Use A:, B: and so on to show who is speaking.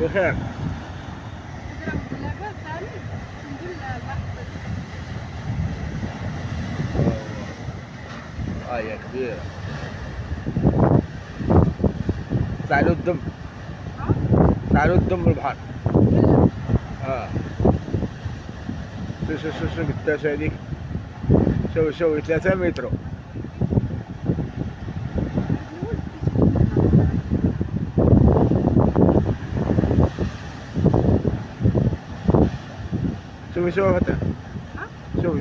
A: بخير.
B: لاباس عليك؟ الحمد لله لحظة.
A: يا كبيرة. تعالوا الدم. تعالوا الدم البحر. اه. شو قداش هذيك؟ شوي 3 متر. شوفي فتى. شوفي.